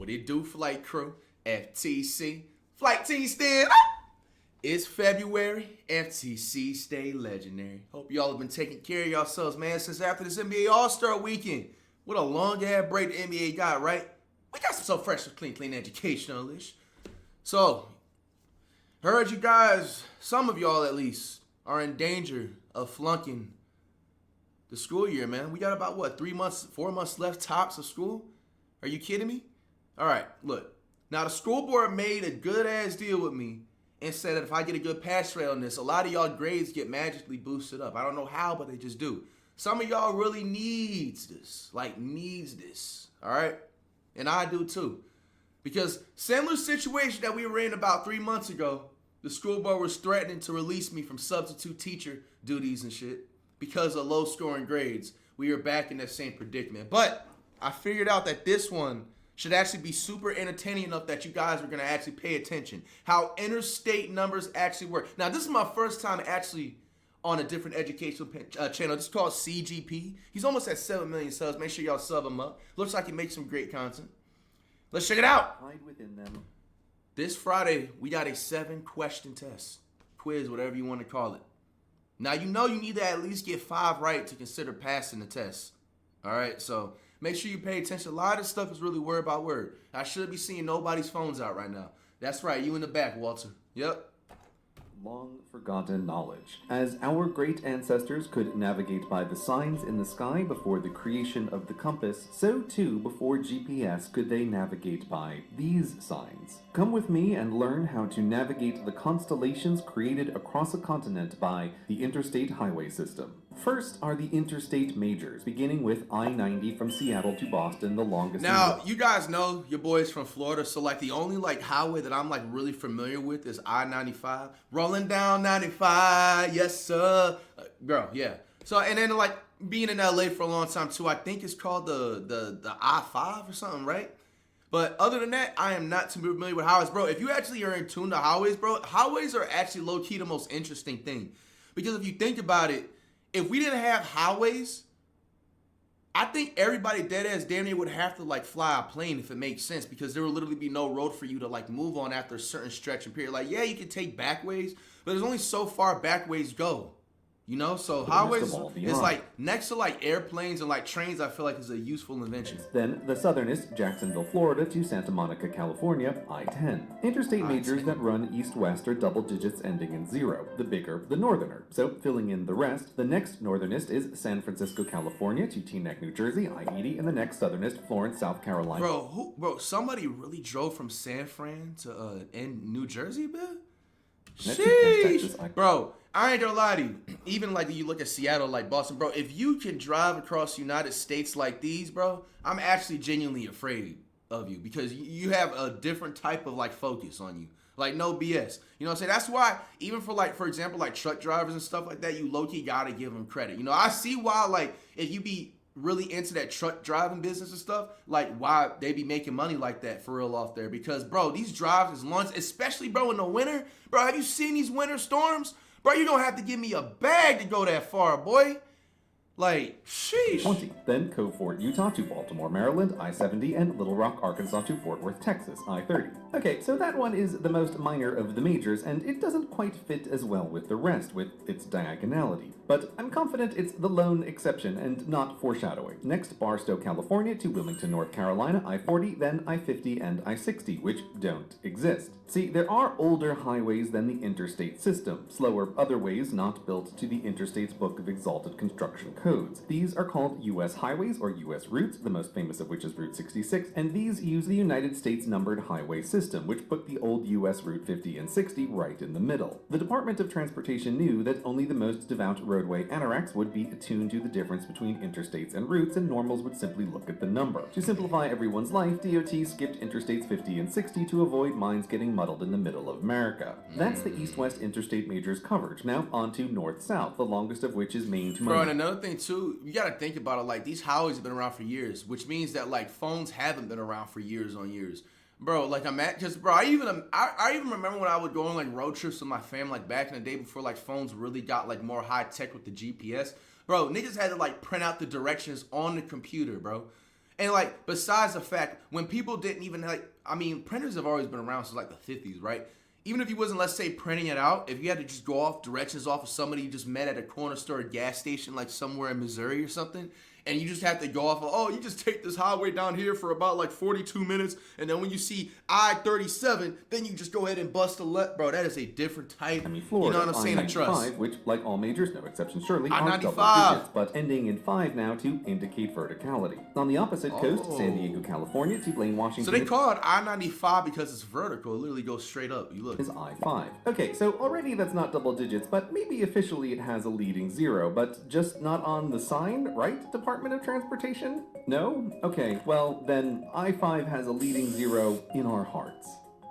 What it do, flight crew? FTC. Flight team stand. It's February. FTC stay legendary. Hope y'all have been taking care of yourselves, man, since after this NBA All-Star weekend. What a long-ass break the NBA got, right? We got some so fresh, clean educational-ish. So, heard you guys, some of y'all at least, are in danger of flunking the school year, man. We got about, 4 months left tops of school? Are you kidding me? All right, look. Now, the school board made a good-ass deal with me and said that if I get a good pass rate on this, a lot of y'all grades get magically boosted up. I don't know how, but they just do. Some of y'all really needs this, all right? And I do too. Because similar situation that we were in about 3 months ago, the school board was threatening to release me from substitute teacher duties and shit because of low scoring grades. We are back in that same predicament. But I figured out that this one should actually be super entertaining enough that you guys are going to actually pay attention. How interstate numbers actually work. Now, this is my first time actually on a different educational channel. This is called CGP. He's almost at 7 million subs. Make sure y'all sub him up. Looks like he makes some great content. Let's check it out. Hide within them. This Friday, we got a 7-question test. Quiz, whatever you want to call it. Now, you know you need to at least get 5 right to consider passing the test. All right, so make sure you pay attention. A lot of this stuff is really word by word. I should be seeing nobody's phones out right now. That's right, you in the back, Walter. Yep. Long forgotten knowledge. As our great ancestors could navigate by the signs in the sky before the creation of the compass, so too before GPS could they navigate by these signs. Come with me and learn how to navigate the constellations created across a continent by the Interstate highway system. First are the interstate majors, beginning with I-90 from Seattle to Boston, the longest. Now, you guys know your boy's from Florida, so like the only like highway that I'm like really familiar with is I-95. Rolling down 95, yes sir. Girl, yeah. So, and then like being in LA for a long time too, I think it's called the I-5 or something, right? But other than that, I am not too familiar with highways. Bro, if you actually are in tune to highways, bro, highways are actually low-key the most interesting thing. Because if you think about it, if we didn't have highways, I think everybody dead ass damn near would have to like fly a plane if it makes sense, because there would literally be no road for you to like move on after a certain stretch and period. Like, yeah, you can take back ways, but there's only so far back ways go. You know, so highways is like next to like airplanes and like trains, I feel like is a useful invention. Then the southernest, Jacksonville, Florida to Santa Monica, California, I-10. Interstate majors that run east-west are double digits ending in 0. The bigger, the northerner. So filling in the rest, the next northernest is San Francisco, California to Teaneck, New Jersey, I-80, and the next southernest, Florence, South Carolina. Bro, somebody really drove from San Fran to in New Jersey, man? Sheesh. Bro, I ain't gonna lie to you. Even like you look at Seattle, like Boston, bro, if you can drive across the United States like these, bro, I'm actually genuinely afraid of you, because you have a different type of like focus on you. Like, no BS. You know what I'm saying? That's why even for like, for example, like truck drivers and stuff like that, you low-key gotta give them credit. You know, I see why, like, if you be really into that truck driving business and stuff, like why they be making money like that for real off there. Because, bro, these drives is lunch, especially, bro, in the winter. Bro, have you seen these winter storms? Bro, you're gonna have to give me a bag to go that far, boy. Like, sheesh. 20. Then Cove Fort, Utah to Baltimore, Maryland, I-70, and Little Rock, Arkansas to Fort Worth, Texas, I-30. Okay, so that one is the most minor of the majors, and it doesn't quite fit as well with the rest, with its diagonality. But I'm confident it's the lone exception and not foreshadowing. Next, Barstow, California to Wilmington, North Carolina, I-40, then I-50 and I-60, which don't exist. See, there are older highways than the interstate system, slower other ways not built to the Interstate's Book of Exalted Construction Codes. These are called U.S. highways or U.S. routes, the most famous of which is Route 66, and these use the United States numbered highway system, which put the old U.S. Route 50 and 60 right in the middle. The Department of Transportation knew that only the most devout roadway anoraks would be attuned to the difference between interstates and routes, and normals would simply look at the number. To simplify everyone's life, DOT skipped interstates 50 and 60 to avoid mines getting muddled in the middle of America. That's the east-west interstate majors coverage. Now on to north-south, the longest of which is Maine to Maine. Bro, and another thing too, you gotta think about it, like these highways have been around for years, which means that like phones haven't been around for years on years. Bro, like I'm at, cause bro, I even remember when I would go on like road trips with my family, like back in the day before like phones really got like more high tech with the GPS. Bro, niggas had to like print out the directions on the computer, bro. And like, besides the fact, when people didn't even printers have always been around since like the 50s, right? Even if you wasn't, let's say, printing it out, if you had to just go off directions off of somebody you just met at a corner store or gas station, like somewhere in Missouri or something, and you just have to go off of, oh, you just take this highway down here for about like 42 minutes, and then when you see I-37, then you just go ahead and bust a left. Bro, that is a different type, Florida, you know what I'm saying, of trust. which, like all majors, no exception surely, are I-95. double digits, but ending in 5 now to indicate verticality. On the opposite coast, San Diego, California, to Blaine, Washington. So they call it I-95 because it's vertical. It literally goes straight up. You look. Is I-5. Okay, so already that's not double digits, but maybe officially it has a leading 0, but just not on the sign, right, Department of Transportation? No? Okay, well, then I-5 has a leading 0 in our hearts.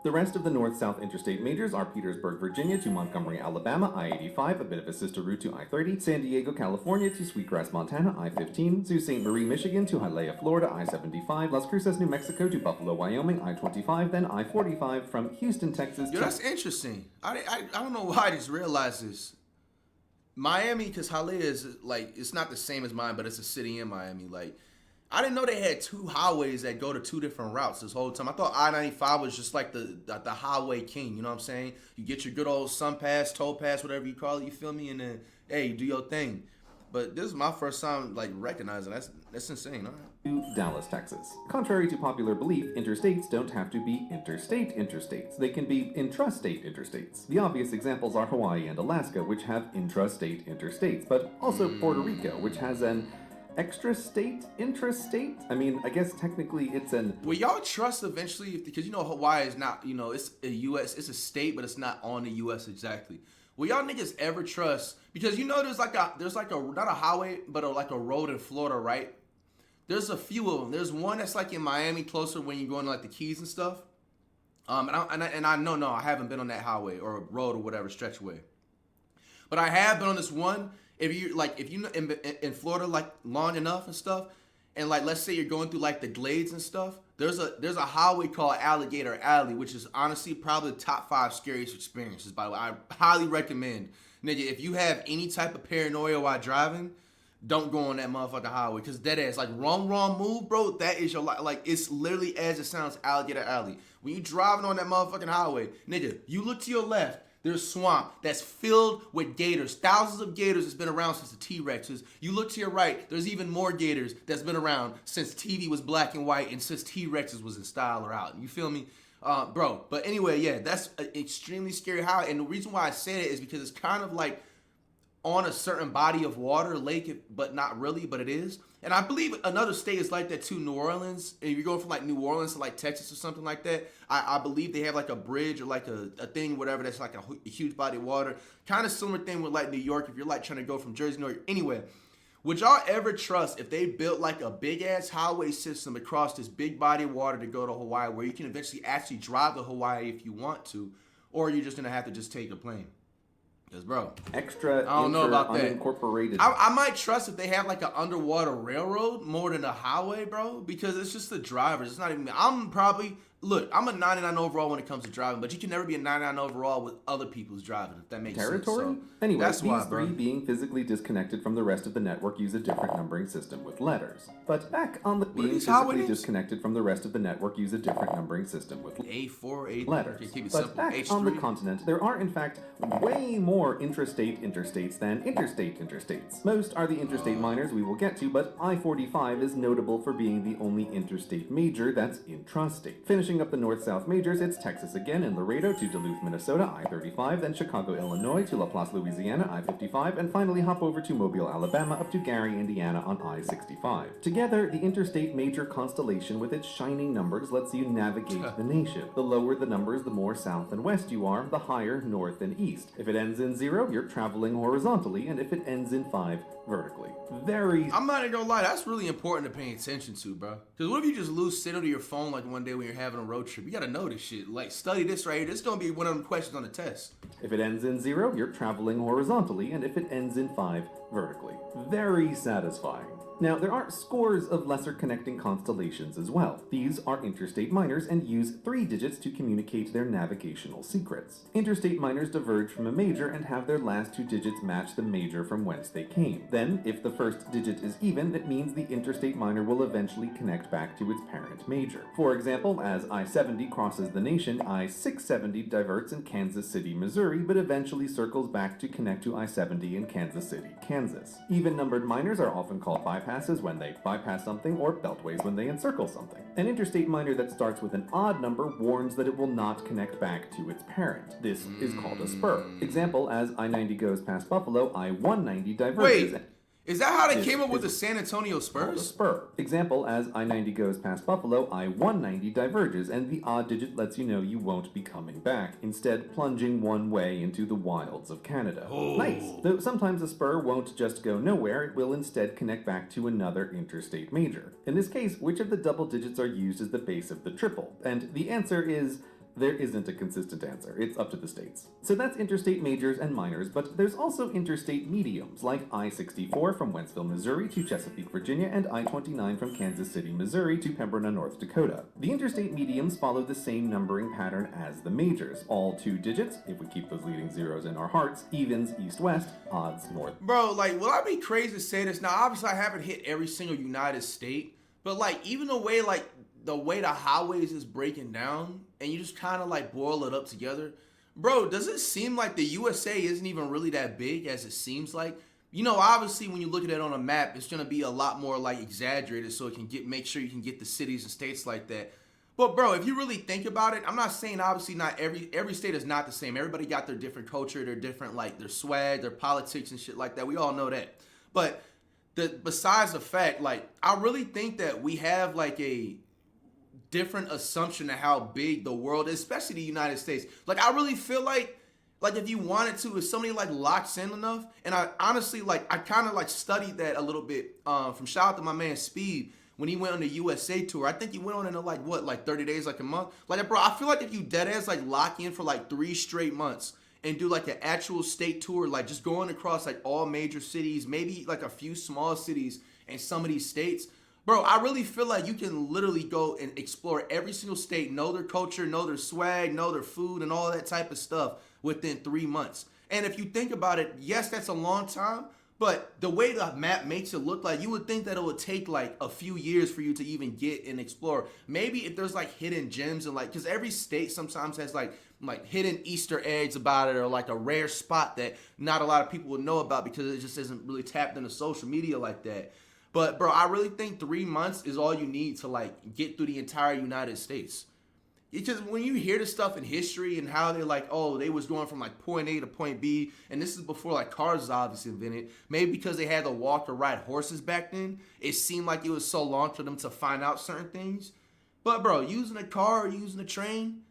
The rest of the north-south interstate majors are Petersburg, Virginia to Montgomery, Alabama, I-85, a bit of a sister route to I-30, San Diego, California to Sweetgrass, Montana, I-15, Sault Ste. Marie, Michigan to Hialeah, Florida, I-75, Las Cruces, New Mexico to Buffalo, Wyoming, I-25, then I-45 from Houston, Texas Yo, that's interesting. I don't know why I just realized this. Miami, because Hialeah is like, it's not the same as mine, but it's a city in Miami. Like, I didn't know they had 2 highways that go to 2 different routes this whole time. I thought I-95 was just like the highway king, you know what I'm saying? You get your good old sun pass, toll pass, whatever you call it, you feel me? And then, hey, you do your thing. But this is my first time, like, recognizing that's insane, all right? To Dallas, Texas. Contrary to popular belief, interstates don't have to be interstate interstates. They can be intrastate interstates. The obvious examples are Hawaii and Alaska, which have intrastate interstates, but also Puerto Rico, which has an extrastate intrastate? I mean, I guess technically it's an... Will y'all trust eventually, because you know Hawaii is not, you know, it's a U.S., it's a state, but it's not on the U.S. exactly. Will y'all niggas ever trust, because you know there's like a not a highway, but like a road in Florida, right? There's a few of them. There's one that's like in Miami, closer when you're going to like the Keys and stuff. And I know, no, I haven't been on that highway or road or whatever stretchway. But I have been on this one. If you know in Florida like long enough and stuff, and like let's say you're going through like the glades and stuff, there's a highway called Alligator Alley, which is honestly probably the top 5 scariest experiences. By the way, I highly recommend, nigga, if you have any type of paranoia while driving, don't go on that motherfucking highway, because dead ass, like wrong move, bro, that is your life. Like, it's literally as it sounds, Alligator Alley. When you driving on that motherfucking highway, nigga, you look to your left, there's swamp that's filled with gators. Thousands of gators that's been around since the T-Rexes. You look to your right, there's even more gators that's been around since TV was black and white and since T-Rexes was in style or out. You feel me? Bro, but anyway, yeah, that's an extremely scary highway. And the reason why I say it is because it's kind of like on a certain body of water, lake, but not really, but it is. And I believe another state is like that too, New Orleans. If you're going from like New Orleans to like Texas or something like that, I believe they have like a bridge or like a thing, whatever, that's like a huge body of water. Kind of similar thing with like New York, if you're like trying to go from Jersey, New York. Anyway, would y'all ever trust if they built like a big ass highway system across this big body of water to go to Hawaii, where you can eventually actually drive to Hawaii if you want to, or you're just gonna have to just take a plane? Because, bro, extra, I don't know about that. Unincorporated. I might trust if they have like an underwater railroad more than a highway, bro, because it's just the drivers. It's not even me. I'm a 99 overall when it comes to driving, but you can never be a 99 overall with other people's driving, if that makes territory? sense. So, anyway, that's these why, three bro. being physically disconnected from the rest of the network use a different numbering system with letters. But back on the being physically disconnected from the rest of the network use a different numbering system with A4, letters. Okay, keep it but simple. back H3. on the continent, there are in fact way more intrastate interstates than interstate interstates. Most are the interstate minors we will get to, but I-45 is notable for being the only interstate major that's intrastate. Finishing up the north-south majors, it's Texas again in Laredo to Duluth, Minnesota, I-35, then Chicago, Illinois to La Place, Louisiana, I-55, and finally hop over to Mobile, Alabama, up to Gary, Indiana on I-65. Together, the interstate major constellation with its shining numbers lets you navigate the nation. The lower the numbers, the more south and west you are, the higher north and east. If it ends in 0, you're traveling horizontally, and if it ends in 5, vertically. I'm not even gonna lie, that's really important to pay attention to, bro. Because what if you just lose signal to your phone like one day when you're having a road trip? You gotta know this shit. Like, study this right here. This is gonna be one of them questions on the test. If it ends in 0, you're traveling horizontally, and if it ends in 5, vertically. Very satisfying. Now, there are scores of lesser connecting constellations as well. These are interstate minors and use 3 digits to communicate their navigational secrets. Interstate minors diverge from a major and have their last 2 digits match the major from whence they came. Then, if the first digit is even, it means the interstate minor will eventually connect back to its parent major. For example, as I-70 crosses the nation, I-670 diverts in Kansas City, Missouri, but eventually circles back to connect to I-70 in Kansas City, Kansas. Even-numbered minors are often called bypasses when they bypass something, or beltways when they encircle something. An interstate minor that starts with an odd number warns that it will not connect back to its parent. This is called a spur. Example, as I-90 goes past Buffalo, I-190 diverges. Wait, is that how they came up with the San Antonio A Spurs? spur. Example, as I-90 goes past Buffalo, I-190 diverges, and the odd digit lets you know you won't be coming back, instead plunging one way into the wilds of Canada. Oh. Nice! Though sometimes a spur won't just go nowhere, it will instead connect back to another interstate major. In this case, which of the double digits are used as the base of the triple? And the answer is... there isn't a consistent answer. It's up to the states. So that's interstate majors and minors, but there's also interstate mediums, like I-64 from Wentzville, Missouri to Chesapeake, Virginia, and I-29 from Kansas City, Missouri to Pembroke, North Dakota. The interstate mediums follow the same numbering pattern as the majors. All 2 digits, if we keep those leading zeros in our hearts, evens east-west, odds north. Bro, like, will I be crazy to say this? Now, obviously, I haven't hit every single United State, but, like, even the way the highways is breaking down, and you just kind of, like, boil it up together, bro, does it seem like the USA isn't even really that big as it seems like? You know, obviously, when you look at it on a map, it's going to be a lot more, like, exaggerated so it can make sure you can get the cities and states like that. But, bro, if you really think about it, I'm not saying, obviously, not every state is not the same. Everybody got their different culture, their different, like, their swag, their politics and shit like that. We all know that. But besides the fact, like, I really think that we have, like, a different assumption of how big the world is, especially the United States. Like, I really feel like if you wanted to, if somebody like locks in enough, and I honestly, like, I kind of like studied that a little bit from shout out to my man Speed when he went on the USA tour. I think he went on in like 30 days, like a month. Like, bro, I feel like if you dead ass like lock in for like 3 straight months and do like an actual state tour, like just going across like all major cities, maybe like a few small cities in some of these states, bro, I really feel like you can literally go and explore every single state, know their culture, know their swag, know their food, and all that type of stuff within 3 months. And if you think about it, yes, that's a long time, but the way the map makes it look like, you would think that it would take like a few years for you to even get and explore. Maybe if there's like hidden gems and like, because every state sometimes has like hidden Easter eggs about it, or like a rare spot that not a lot of people would know about because it just isn't really tapped into social media like that. But, bro, I really think 3 months is all you need to, like, get through the entire United States. It's just when you hear the stuff in history and how they're like, oh, they was going from, like, point A to point B, and this is before, like, cars was obviously invented. Maybe because they had to walk or ride horses back then, it seemed like it was so long for them to find out certain things. But, bro, using a car or using a train,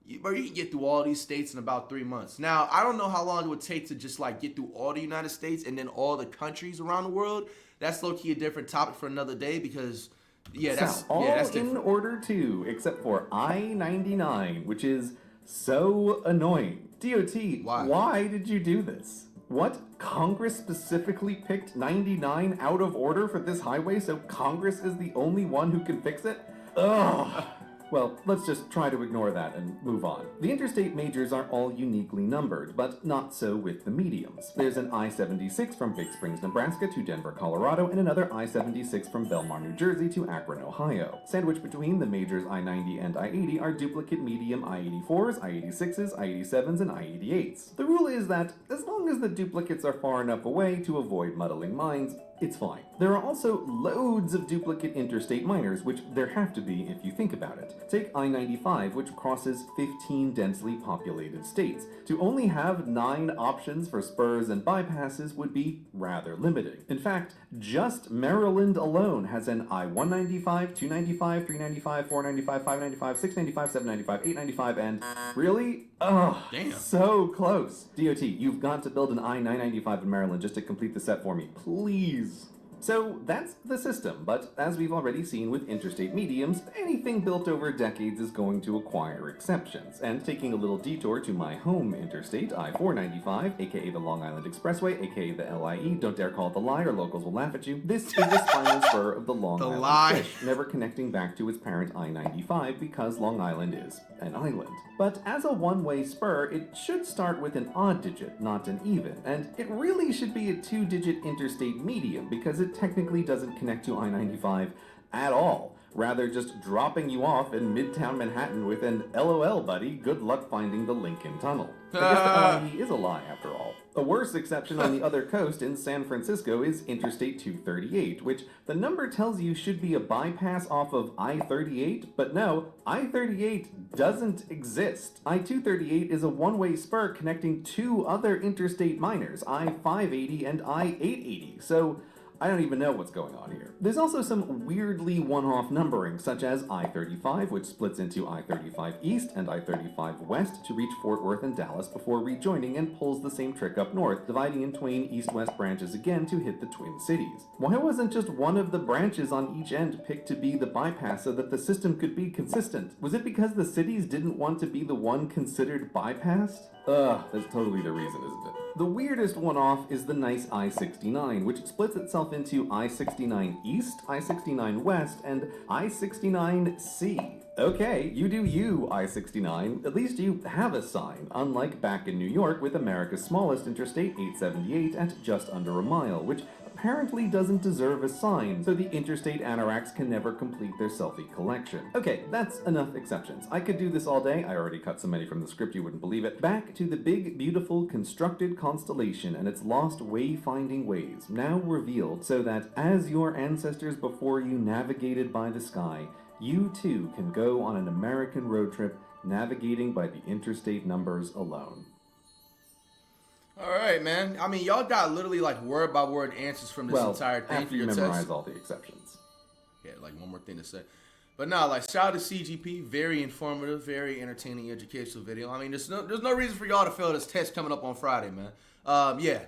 you can get through all these states in about 3 months. Now, I don't know how long it would take to just, like, get through all the United States and then all the countries around the world. That's low-key a different topic for another day because, that's different. In order too, except for I-99, which is so annoying. DOT, why did you do this? What? Congress specifically picked 99 out of order for this highway, so Congress is the only one who can fix it? Ugh. Well, let's just try to ignore that and move on. The interstate majors are all uniquely numbered, but not so with the mediums. There's an I-76 from Big Springs, Nebraska to Denver, Colorado, and another I-76 from Belmar, New Jersey to Akron, Ohio. Sandwiched between the majors I-90 and I-80 are duplicate medium I-84s, I-86s, I-87s, and I-88s. The rule is that as long as the duplicates are far enough away to avoid muddling minds, it's fine. There are also loads of duplicate interstate minors, which there have to be if you think about it. Take I-95, which crosses 15 densely populated states. To only have 9 options for spurs and bypasses would be rather limiting. In fact, just Maryland alone has an I-195, 295, 395, 495, 595, 695, 795, 895, and really? Ugh, damn. So close. DOT, you've got to build an I-995 in Maryland just to complete the set for me. Please. So that's the system, but as we've already seen with interstate mediums, anything built over decades is going to acquire exceptions. And taking a little detour to my home interstate, I-495, aka the Long Island Expressway, aka the LIE, don't dare call it the lie or locals will laugh at you. This is the spinal spur of the Long Island fish, never connecting back to its parent I-95 because Long Island is an island. But as a one-way spur, it should start with an odd digit, not an even, and it really should be a two-digit interstate medium because it technically doesn't connect to I-95 at all, rather just dropping you off in Midtown Manhattan with an LOL buddy, good luck finding the Lincoln Tunnel. I guess the LIE is a lie after all. A worse exception on the other coast in San Francisco is Interstate 238, which the number tells you should be a bypass off of I-38, but no, I-38 doesn't exist. I-238 is a one-way spur connecting two other interstate minors, I-580 and I-880, so I don't even know what's going on here. There's also some weirdly one-off numbering, such as I-35, which splits into I-35 East and I-35 West to reach Fort Worth and Dallas before rejoining and pulls the same trick up north, dividing in twain east-west branches again to hit the Twin Cities. Why wasn't just one of the branches on each end picked to be the bypass so that the system could be consistent? Was it because the cities didn't want to be the one considered bypassed? That's totally the reason, isn't it? The weirdest one-off is the nice I-69, which splits itself into I-69 East, I-69 West, and I-69C. Okay, you do you, I-69. At least you have a sign, unlike back in New York with America's smallest interstate, 878, at just under a mile, which apparently doesn't deserve a sign, so the interstate anoraks can never complete their selfie collection. Okay, that's enough exceptions. I could do this all day. I already cut so many from the script you wouldn't believe it. Back to the big, beautiful, constructed constellation and its lost wayfinding ways, now revealed so that as your ancestors before you navigated by the sky, you too can go on an American road trip navigating by the interstate numbers alone. All right, man. I mean, y'all got literally like word by word answers from this entire thing after for your you memorize test. all the exceptions. Yeah, like one more thing to say. But no, like shout out to CGP. Very informative, very entertaining, educational video. I mean, there's no reason for y'all to fail this test coming up on Friday, man. Yeah.